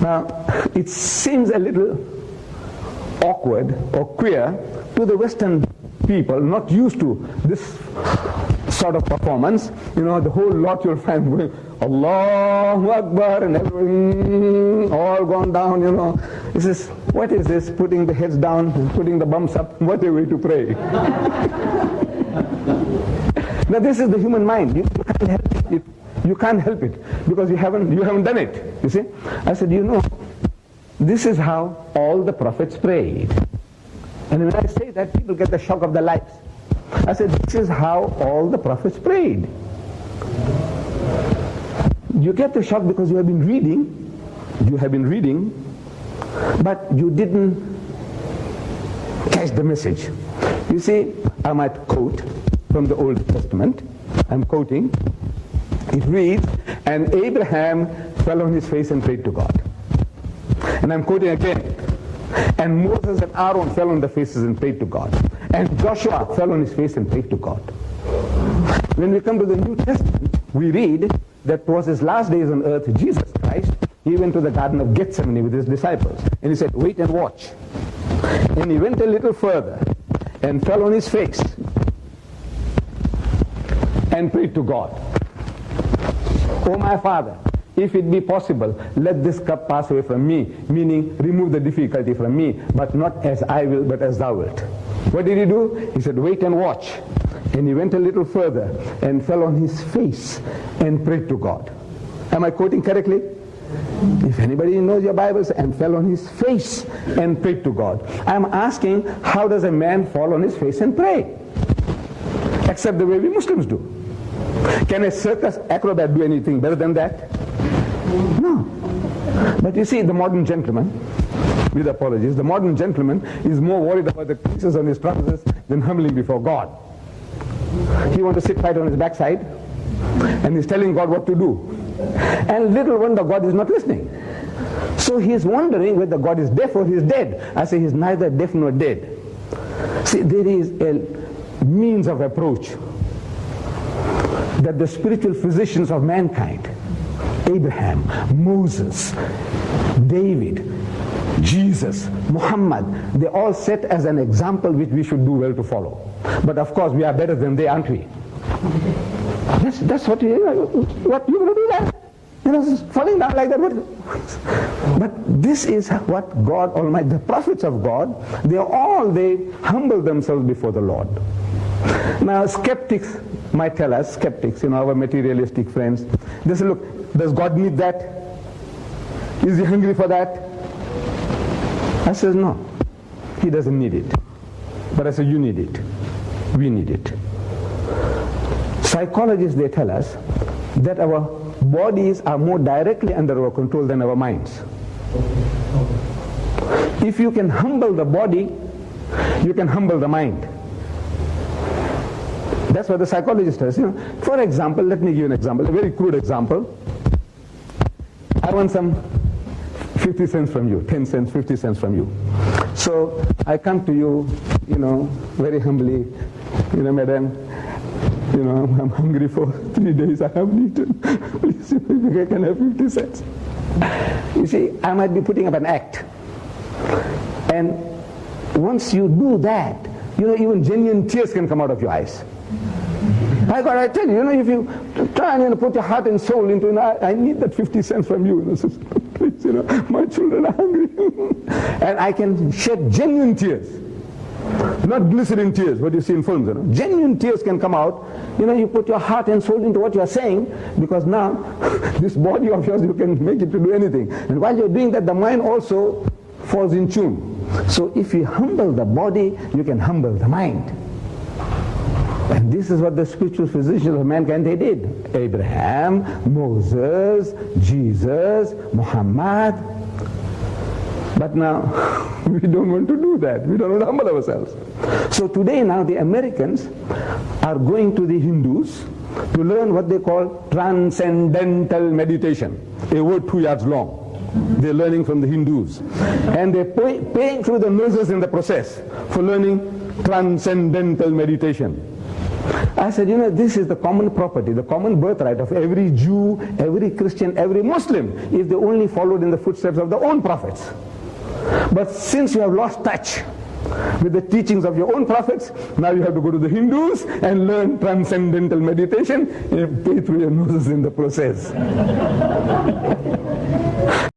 Now, it seems a little awkward or queer to the Western people not used to this sort of performance. The whole lot you'll find going, Allahu Akbar, and everyone all gone down, This is, what is this? Putting the heads down and putting the bums up. What a way to pray. Now this is the human mind. You can't help it. You can't help it because you haven't done it. You see? I said, this is how all the prophets prayed. And when I say that, people get the shock of their lives. I said, this is how all the prophets prayed. You get the shock because you have been reading, but you didn't catch the message. You see, I might quote from the Old Testament. I'm quoting. It reads, and Abraham fell on his face and prayed to God. And I'm quoting again. And Moses and Aaron fell on their faces and prayed to God. And Joshua fell on his face and prayed to God. When we come to the New Testament, we read that was his last days on earth, Jesus Christ, he went to the Garden of Gethsemane with his disciples. And he said, wait and watch. And he went a little further and fell on his face and prayed to God. Oh my Father, if it be possible, let this cup pass away from me, meaning remove the difficulty from me, but not as I will, but as thou wilt. What did he do? He said, wait and watch. And he went a little further and fell on his face and prayed to God. Am I quoting correctly? If anybody knows your Bibles, and fell on his face and prayed to God. I'm asking, how does a man fall on his face and pray? Except the way we Muslims do. Can a circus acrobat do anything better than that? No. But you see, the modern gentleman, with apologies, the modern gentleman is more worried about the creases on his trousers than humbling before God. He wants to sit right on his backside, and he's telling God what to do. And little wonder God is not listening. So he's wondering whether God is deaf or he's dead. I say he's neither deaf nor dead. See, there is a means of approach that the spiritual physicians of mankind, Abraham, Moses, David, Jesus, Muhammad, they all set as an example which we should do well to follow. But of course we are better than they, aren't we? That's what you're going to do that? Falling down like that. But this is what God Almighty, the prophets of God, they humble themselves before the Lord. Now skeptics might tell us, our materialistic friends, they say, look, does God need that? Is he hungry for that? I says, no, he doesn't need it. But I say, you need it. We need it. Psychologists, they tell us that our bodies are more directly under our control than our minds. If you can humble the body, you can humble the mind. That's what the psychologist says. For example, let me give you an example, a very crude example. I want some 50 cents from you, 10 cents, 50 cents from you. So I come to you, very humbly, madam, I'm hungry for 3 days, I haven't eaten. Please, if I can have 50 cents. You see, I might be putting up an act. And once you do that, even genuine tears can come out of your eyes. I tell you, if you try and put your heart and soul into it, I need that 50 cents from you. Please, my children are hungry. And I can shed genuine tears. Not glycerin tears, what you see in films. Genuine tears can come out. You put your heart and soul into what you are saying, because now this body of yours, you can make it to do anything. And while you're doing that, the mind also falls in tune. So if you humble the body, you can humble the mind. And this is what the spiritual physicians of mankind, they did. Abraham, Moses, Jesus, Muhammad. But now, we don't want to do that. We don't want to humble ourselves. So today now the Americans are going to the Hindus to learn what they call transcendental meditation. A word 2 yards long. They're learning from the Hindus. And they're paying through the noses in the process for learning transcendental meditation. I said, you know, this is the common property, the common birthright of every Jew, every Christian, every Muslim, if they only followed in the footsteps of their own prophets. But since you have lost touch with the teachings of your own prophets, now you have to go to the Hindus and learn transcendental meditation and pay through your noses in the process.